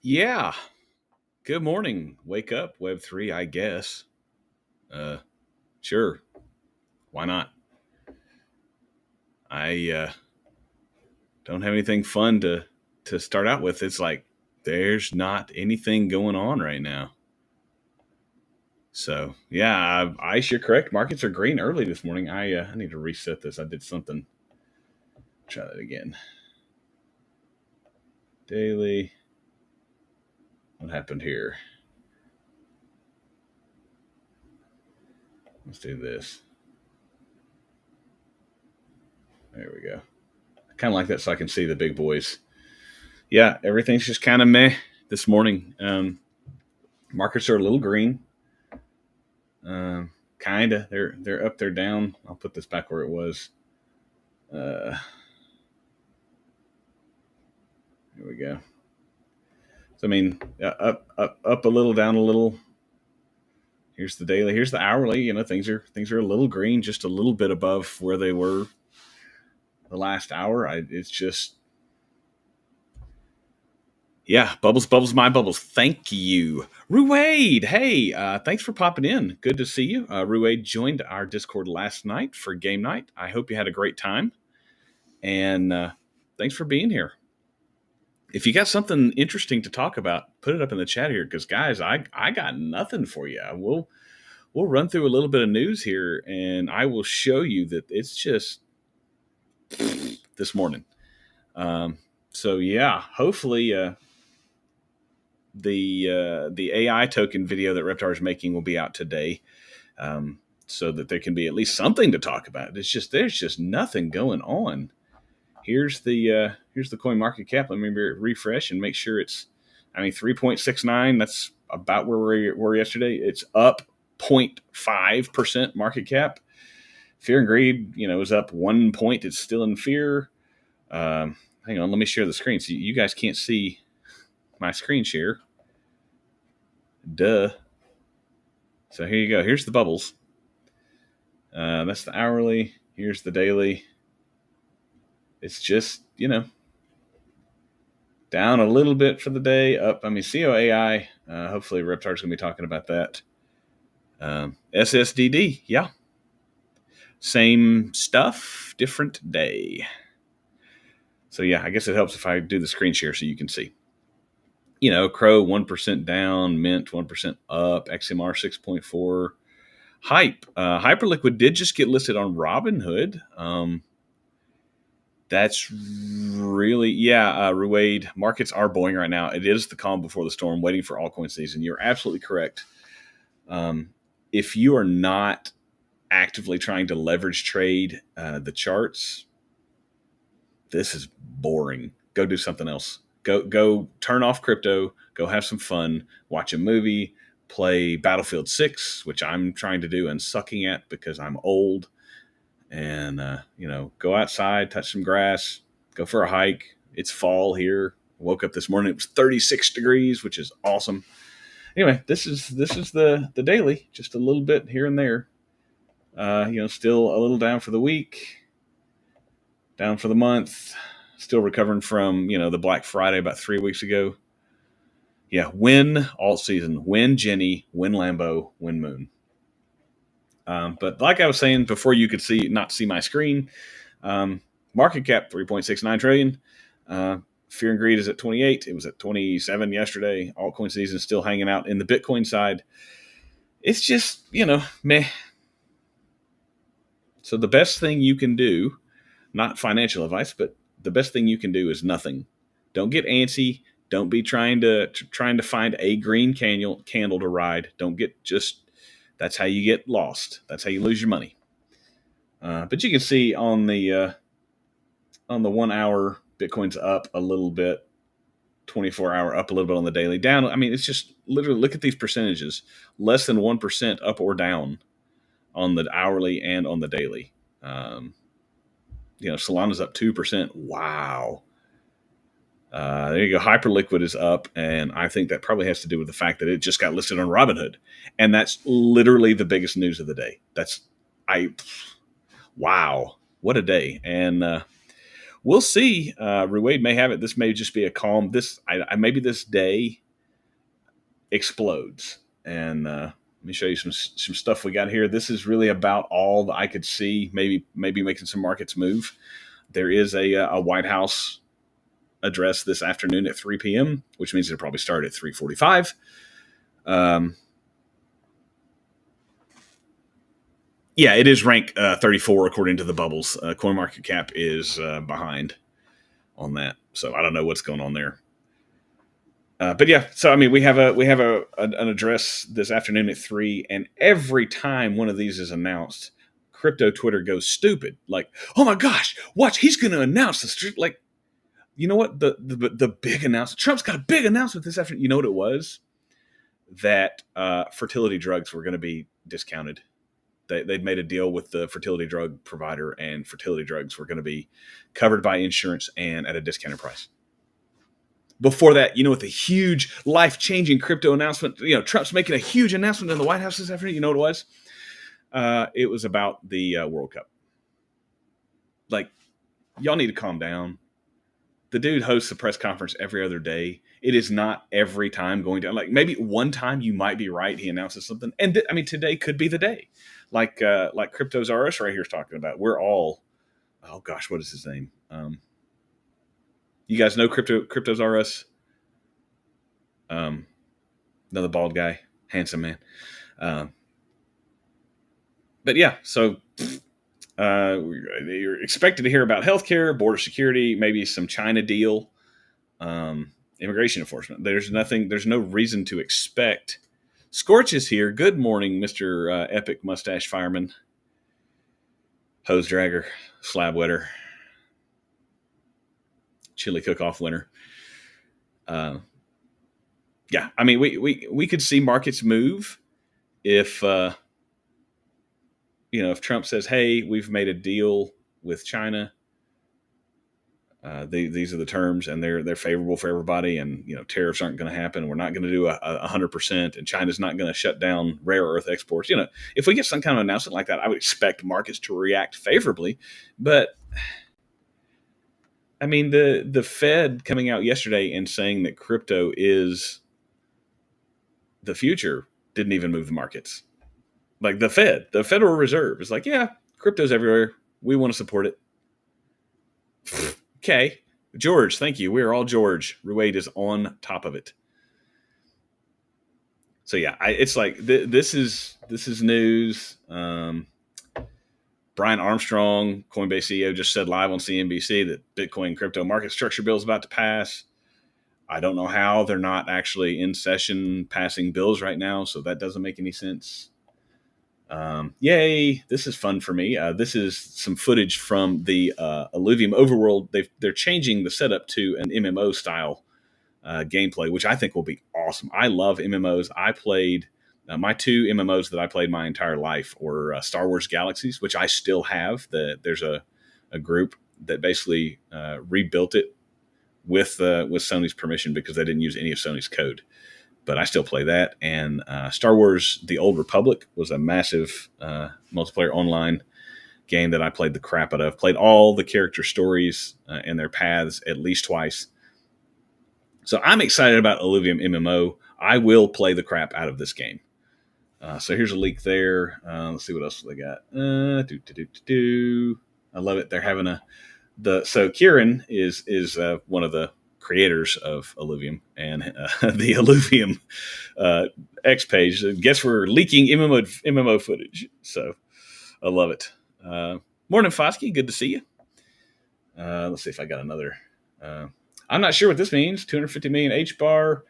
Yeah. Good morning. Wake up, Web3, I guess. Uh, sure. Why not? I don't have anything fun to start out with. It's like there's not anything going on right now. So yeah, you're correct. Markets are green early this morning. I need to reset this. I did something. Try that again. Daily. What happened here? Let's do this. There we go. I kind of like that so I can see the big boys. Yeah, everything's just kind of meh this morning. Markets are a little green. Kinda. They're up, they're down. I'll put this back where it was. Uh, here we go. So I mean, up a little, down a little. Here's the daily. Here's the hourly. Things are a little green, just a little bit above where they were the last hour. It's just yeah, bubbles, my bubbles. Thank you, Ruade. Hey, thanks for popping in. Good to see you. Ruade joined our Discord last night for game night. I hope you had a great time, and thanks for being here. If you got something interesting to talk about, put it up in the chat here. Because guys, I got nothing for you. We'll run through a little bit of news here, and I will show you that it's just this morning. So yeah, hopefully the AI token video that Reptar is making will be out today, so that there can be at least something to talk about. There's just nothing going on. Here's the coin market cap. Let me refresh and make sure it's 3.69. That's about where we were yesterday. It's up 0.5% market cap. Fear and greed, is up 1 point. It's still in fear. Hang on, let me share the screen so you guys can't see my screen share. Duh. So here you go. Here's the bubbles. That's the hourly. Here's the daily. It's just, down a little bit for the day. Up, COAI. Hopefully Reptar's going to be talking about that. SSDD, yeah. Same stuff, different day. So yeah, I guess it helps if I do the screen share so you can see. Crow 1% down, Mint 1% up, XMR 6.4. Hype. Hyperliquid did just get listed on Robinhood. That's really, Ruade, markets are buoying right now. It is the calm before the storm, waiting for altcoin season. You're absolutely correct. If you are not actively trying to leverage trade the charts, this is boring. Go do something else. Go turn off crypto. Go have some fun. Watch a movie. Play Battlefield 6, which I'm trying to do and sucking at because I'm old. And, go outside, touch some grass, go for a hike. It's fall here. I woke up this morning. It was 36 degrees, which is awesome. Anyway, this is the daily, just a little bit here and there. Still a little down for the week, down for the month, still recovering from, the Black Friday about 3 weeks ago. Yeah, win alt season, win Jenny, win Lambo, win Moon. But like I was saying before, you could not see my screen. Market cap 3.69 trillion. Fear and greed is at 28. It was at 27 yesterday. Altcoin season still hanging out in the Bitcoin side. It's just meh. So the best thing you can do, not financial advice, but the best thing you can do is nothing. Don't get antsy. Don't be trying to find a green candle to ride. Don't get that's how you get lost. That's how you lose your money. But you can see on the 1 hour, Bitcoin's up a little bit. 24 hour up a little bit on the daily. Down. It's just literally look at these percentages. Less than 1% up or down on the hourly and on the daily. Solana's up 2%. Wow. There you go. Hyperliquid is up, and I think that probably has to do with the fact that it just got listed on Robinhood, and that's literally the biggest news of the day. Wow, what a day! And we'll see. Ruwaid may have it. This may just be a calm. Maybe this day explodes. And let me show you some stuff we got here. This is really about all that I could see. Maybe making some markets move. There is a White House address this afternoon at 3 p.m., which means it'll probably start at 3:45. Yeah, it is rank 34 according to the bubbles. CoinMarketCap is behind on that, so I don't know what's going on there. But yeah, so I mean, we have an address this afternoon at 3, and every time one of these is announced, crypto Twitter goes stupid. Like, oh my gosh, watch, he's going to announce the street. Like, you know what? The big announcement. Trump's got a big announcement this afternoon. You know what it was? That fertility drugs were going to be discounted. They'd made a deal with the fertility drug provider, and fertility drugs were going to be covered by insurance and at a discounted price. Before that, you know what the huge life-changing crypto announcement, you know, Trump's making a huge announcement in the White House this afternoon. You know what it was? It was about the World Cup. Like, y'all need to calm down. The dude hosts a press conference every other day. It is not every time going down. Like, maybe one time you might be right. He announces something. And I mean, today could be the day. Like Crypto's RS right here is talking about. We're all, oh gosh, what is his name? You guys know Crypto's RS? Another bald guy, handsome man. But yeah, so you're expected to hear about healthcare, border security, maybe some China deal, immigration enforcement. There's no reason to expect. Scorch is here. Good morning, Mr. Epic Mustache Fireman, Hose Dragger, Slab Wetter, Chili Cook-Off winner. Yeah, I mean, we could see markets move if if Trump says, "Hey, we've made a deal with China. These are the terms, and they're favorable for everybody, and tariffs aren't going to happen. We're not going to do 100%, and China's not going to shut down rare earth exports." If we get some kind of announcement like that, I would expect markets to react favorably. But I mean, the Fed coming out yesterday and saying that crypto is the future didn't even move the markets. Like the Federal Reserve is like, yeah, crypto's everywhere. We want to support it. Okay. George, thank you. We're all George. Ruwaid is on top of it. So yeah, it's like this is news. Brian Armstrong, Coinbase CEO, just said live on CNBC that Bitcoin crypto market structure bill is about to pass. I don't know how they're not actually in session passing bills right now, so that doesn't make any sense. Yay! This is fun for me. This is some footage from the Illuvium Overworld. They're changing the setup to an MMO style gameplay, which I think will be awesome. I love MMOs. I played my two MMOs that I played my entire life were Star Wars Galaxies, which I still have. There's a group that basically rebuilt it with Sony's permission because they didn't use any of Sony's code. But I still play that. And Star Wars The Old Republic was a massive multiplayer online game that I played the crap out of. Played all the character stories and their paths at least twice. So I'm excited about Illuvium MMO. I will play the crap out of this game. So here's a leak there. Let's see what else they got. I love it. They're having so Kieran is one of the creators of Illuvium and the Illuvium X page. Guess we're leaking MMO footage. So I love it. Morning, Foskey. Good to see you. Let's see if I got another. I'm not sure what this means. 250 million HBAR,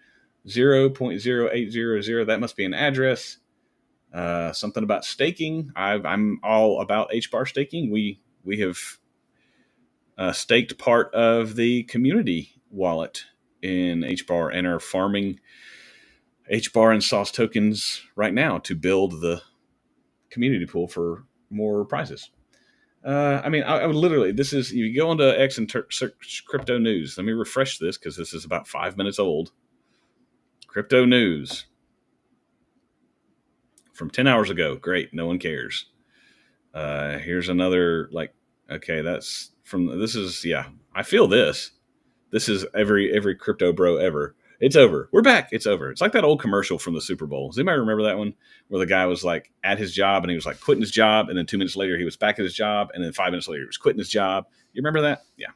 0.0800. That must be an address. Something about staking. I'm all about HBAR staking. We have staked part of the community wallet in HBAR and are farming HBAR and sauce tokens right now to build the community pool for more prizes. I mean, I would literally, this is, you go onto X and search crypto news. Let me refresh this because this is about 5 minutes old. Crypto news from 10 hours ago. Great. No one cares. Here's another, like, Okay, that's from this is yeah. I feel this. This is every crypto bro ever. It's over. We're back. It's over. It's like that old commercial from the Super Bowl. Does anybody remember that one where the guy was like at his job and he was like quitting his job, and then 2 minutes later he was back at his job, and then 5 minutes later he was quitting his job. You remember that? Yeah.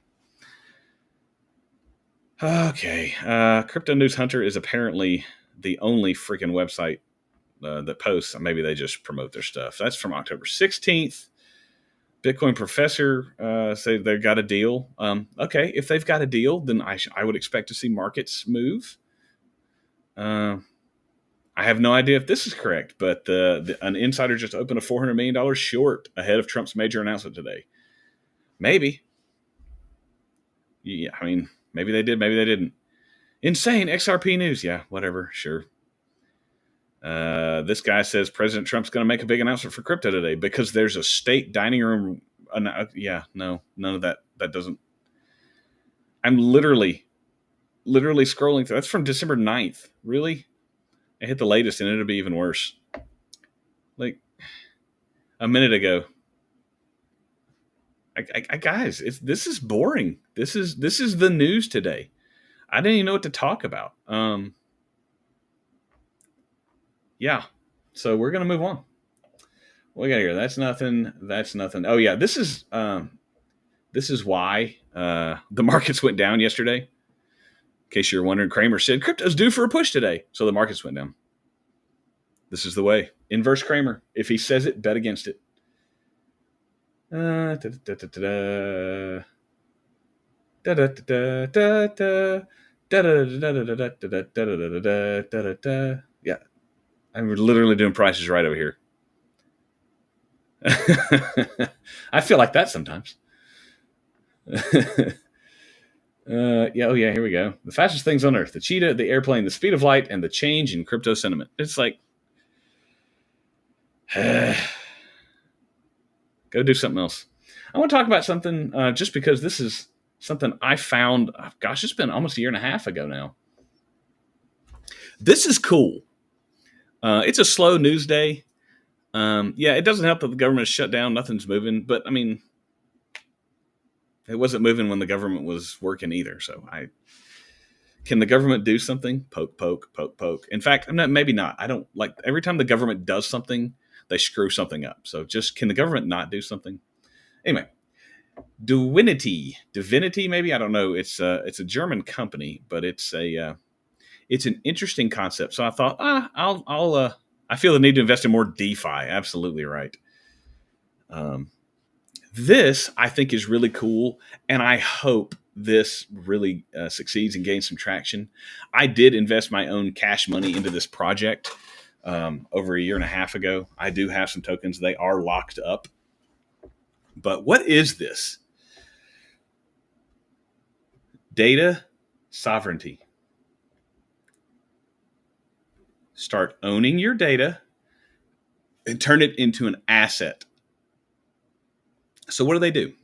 Okay. Crypto News Hunter is apparently the only freaking website that posts. Maybe they just promote their stuff. That's from October 16th. Bitcoin Professor say they've got a deal. Okay, if they've got a deal, then I would expect to see markets move. I have no idea if this is correct, but an insider just opened a $400 million short ahead of Trump's major announcement today. Maybe. Yeah, I mean, maybe they did, maybe they didn't. Insane. XRP news. Yeah, whatever. Sure. This guy says President Trump's going to make a big announcement for crypto today because there's a state dining room. Yeah, no, none of that. That doesn't. I'm literally scrolling through. That's from December 9th. Really? I hit the latest and it'll be even worse. Like a minute ago. Guys, this is boring. This is the news today. I didn't even know what to talk about. Yeah. So we're gonna move on. What we got here? That's nothing. That's nothing. Oh yeah, this is why the markets went down yesterday. In case you're wondering, Kramer said crypto's due for a push today, so the markets went down. This is the way. Inverse Kramer. If he says it, bet against it. Yeah, I'm literally doing prices right over here. I feel like that sometimes. Yeah, oh yeah, here we go. The fastest things on Earth: the cheetah, the airplane, the speed of light, and the change in crypto sentiment. It's like, go do something else. I want to talk about something just because this is something I found. Gosh, it's been almost a year and a half ago now. This is cool. It's a slow news day. Yeah, it doesn't help that the government is shut down. Nothing's moving. But I mean, it wasn't moving when the government was working either. So can the government do something? Poke, poke, poke, poke. In fact, maybe not. I don't like every time the government does something, they screw something up. So just can the government not do something? Anyway, Divinity, maybe, I don't know. It's a German company, but it's an interesting concept. So I thought, I feel the need to invest in more DeFi. Absolutely right. This I think is really cool, and I hope this really succeeds and gains some traction. I did invest my own cash money into this project over a year and a half ago. I do have some tokens. They are locked up. But what is this? Data sovereignty. Start owning your data and turn it into an asset. So what do they do?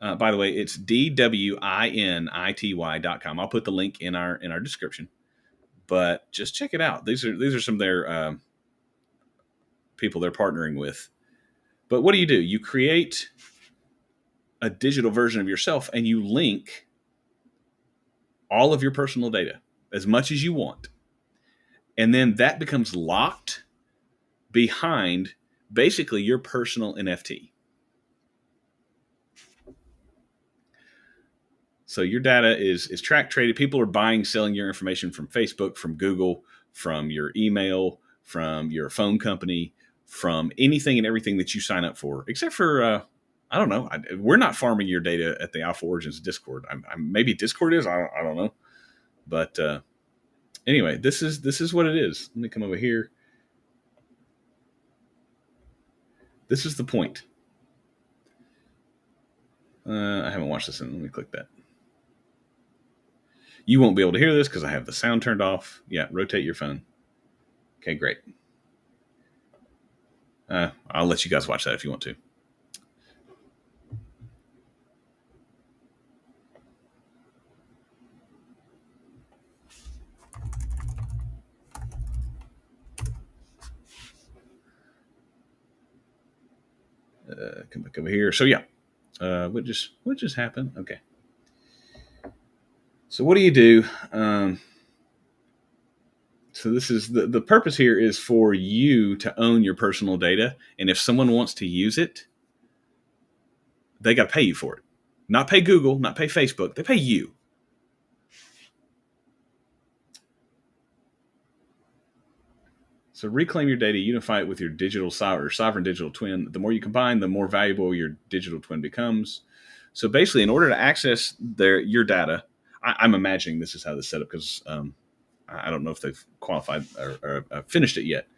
By the way, it's DWINITY.com. I'll put the link in our description. But just check it out. These are some of their people they're partnering with. But what do? You create a digital version of yourself and you link all of your personal data as much as you want. And then that becomes locked behind basically your personal NFT. So your data is track traded. People are buying, selling your information from Facebook, from Google, from your email, from your phone company, from anything and everything that you sign up for, except for, I don't know. We're not farming your data at the Alpha Origins Discord. Maybe Discord is. I don't know. But anyway, this is what it is. Let me come over here. This is the point. I haven't watched this in. Let me click that. You won't be able to hear this because I have the sound turned off. Yeah, rotate your phone. Okay, great. I'll let you guys watch that if you want to. Come back over here. So yeah, what just happened? Okay. So what do you do? So this is the purpose here is for you to own your personal data, and if someone wants to use it, they got to pay you for it. Not pay Google, not pay Facebook. They pay you. So reclaim your data, unify it with your digital or sovereign digital twin. The more you combine, the more valuable your digital twin becomes. So basically, in order to access your data, I'm imagining this is how this is set up because I don't know if they've qualified or finished it yet.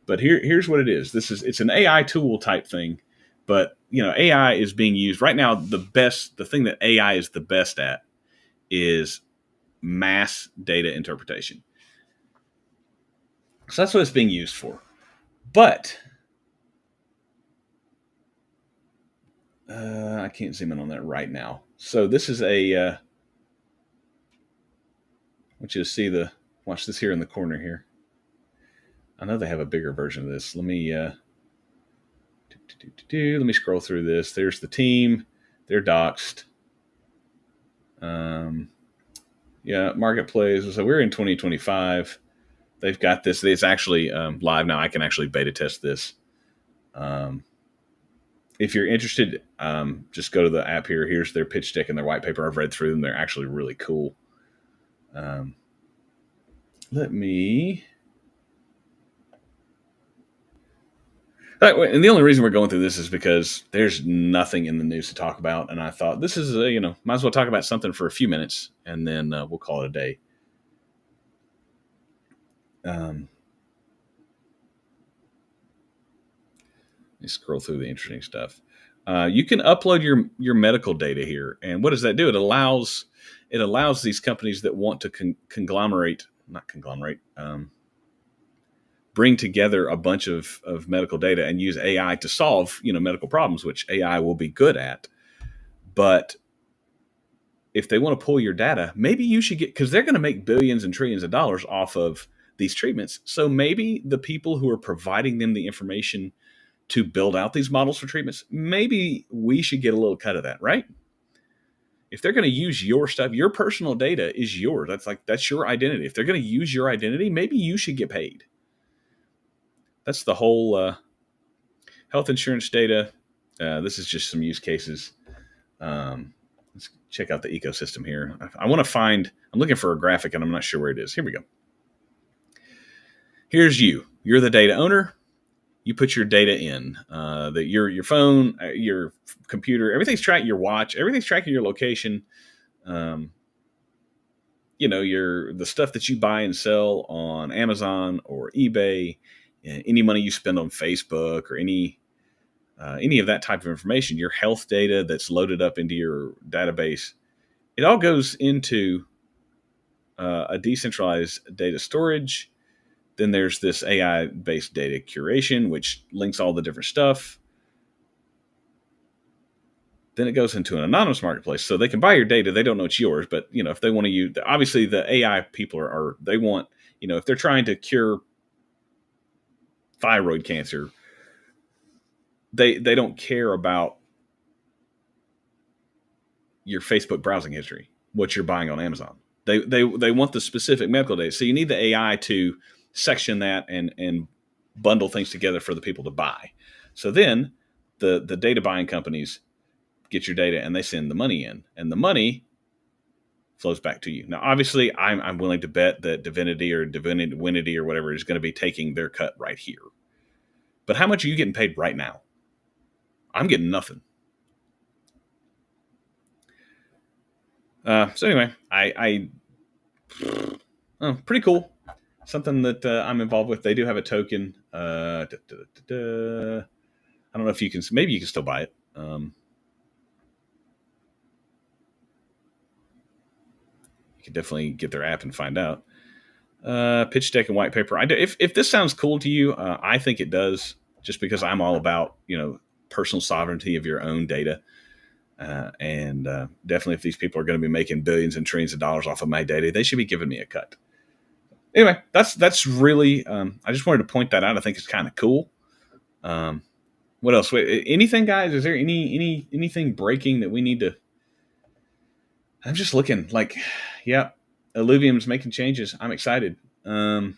But here's what it is. It's an AI tool type thing, but AI is being used right now. The thing that AI is the best at is mass data interpretation. So that's what it's being used for. But I can't zoom in on that right now. So this is I want you to watch this here in the corner here. I know they have a bigger version of this. Let me scroll through this. There's the team. They're doxed. Marketplace. So we're in 2025. They've got this. It's actually live now. I can actually beta test this. If you're interested, just go to the app here. Here's their pitch deck and their white paper. I've read through them. They're actually really cool. Let me. And the only reason we're going through this is because there's nothing in the news to talk about, and I thought this is might as well talk about something for a few minutes, and then we'll call it a day. Let me scroll through the interesting stuff. You can upload your medical data here, and what does that do? It allows these companies that want to bring together a bunch of medical data and use AI to solve medical problems, which AI will be good at. But if they want to pull your data, maybe you should because they're going to make billions and trillions of dollars off of these treatments. So maybe the people who are providing them the information to build out these models for treatments, maybe we should get a little cut of that, right? If they're going to use your stuff, your personal data is yours. That's your identity. If they're going to use your identity, maybe you should get paid. That's the whole health insurance data. This is just some use cases. Let's check out the ecosystem here. I want to find, I'm looking for a graphic and I'm not sure where it is. Here we go. Here's you. You're the data owner. You put your data in. Your phone, your computer, everything's tracking your watch. Everything's tracking your location. The stuff that you buy and sell on Amazon or eBay, any money you spend on Facebook or any of that type of information, your health data that's loaded up into your database, it all goes into a decentralized data storage. Then there's this AI-based data curation, which links all the different stuff. Then it goes into an anonymous marketplace. So they can buy your data. They don't know it's yours. But, if they want to use, obviously the AI people they want, if they're trying to cure thyroid cancer, they don't care about your Facebook browsing history, what you're buying on Amazon. They want the specific medical data. So you need the AI to section that and bundle things together for the people to buy. So then the data buying companies get your data and they send the money in, and the money flows back to you. Now, obviously, I'm willing to bet that Divinity or whatever is going to be taking their cut right here. But how much are you getting paid right now? I'm getting nothing. So anyway, pretty cool. Something that I'm involved with. They do have a token. I don't know if you can. Maybe you can still buy it. You can definitely get their app and find out. Pitch deck and white paper. If this sounds cool to you, I think it does. Just because I'm all about personal sovereignty of your own data. And definitely if these people are going to be making billions and trillions of dollars off of my data, they should be giving me a cut. Anyway, that's really, I just wanted to point that out. I think it's kind of cool. What else? Wait, anything, guys? Is there anything breaking that we need to? I'm just looking. Like, yeah, Illuvium's making changes. I'm excited. Here,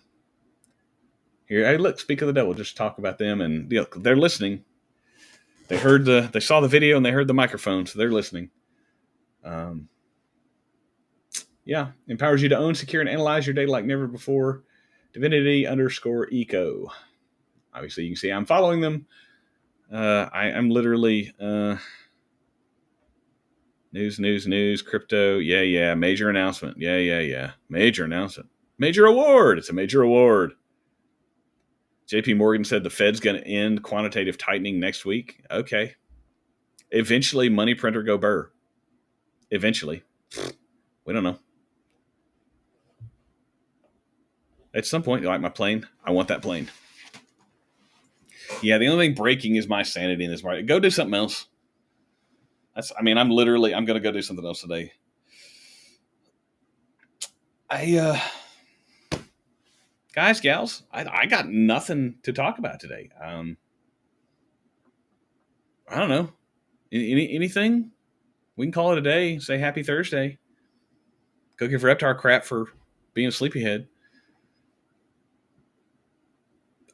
hey, look. Speak of the devil. Just talk about them, and they're listening. They saw the video and they heard the microphone, so they're listening. Yeah, empowers you to own, secure, and analyze your data like never before. Divinity_eco. Obviously, you can see I'm following them. I'm literally news, crypto. Yeah. Major announcement. Yeah. Major announcement. Major award. It's a major award. JP Morgan said the Fed's going to end quantitative tightening next week. Okay. Eventually, money printer go burr. Eventually. We don't know. At some point, you like my plane? I want that plane. Yeah, the only thing breaking is my sanity in this market. Go do something else. I'm going to go do something else today. Guys, gals, I got nothing to talk about today. I don't know. Anything? We can call it a day. Say happy Thursday. Go give Reptar crap for being a sleepyhead.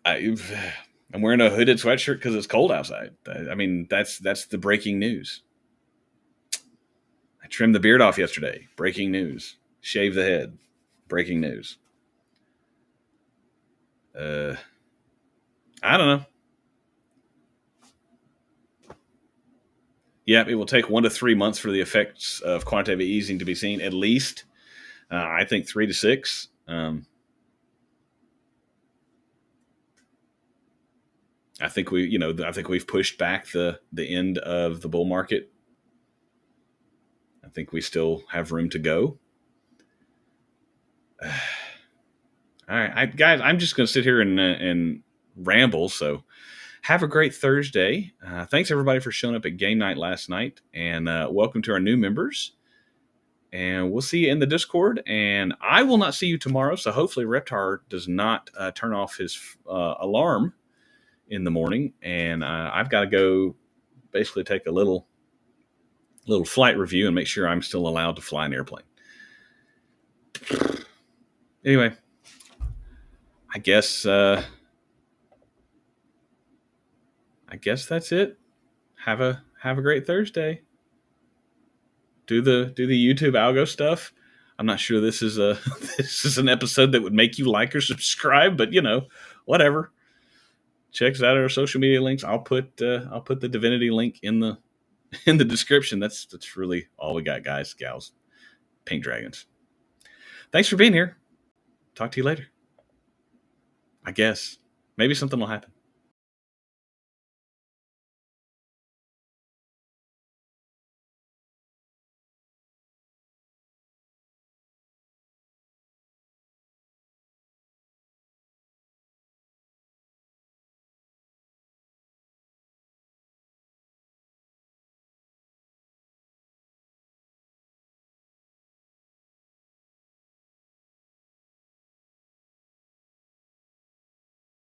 I'm wearing a hooded sweatshirt because it's cold outside. That's the breaking news. I trimmed the beard off yesterday. Breaking news. Shave the head. Breaking news. I don't know. Yeah, it will take 1 to 3 months for the effects of quantitative easing to be seen. At least, I think 3 to 6. I think we've pushed back the end of the bull market. I think we still have room to go. All right, guys, I'm just going to sit here and ramble. So have a great Thursday. Thanks, everybody, for showing up at game night last night. And welcome to our new members. And we'll see you in the Discord. And I will not see you tomorrow. So hopefully Reptar does not turn off his alarm in the morning. And I've got to go basically take a little flight review and make sure I'm still allowed to fly an airplane. Anyway, I guess that's it. Have a great Thursday. Do the YouTube algo stuff. I'm not sure this is an episode that would make you like or subscribe, but whatever. Check us out our social media links. I'll put the Divinity link in the description. That's really all we got, guys, gals, pink dragons. Thanks for being here. Talk to you later. I guess maybe something will happen.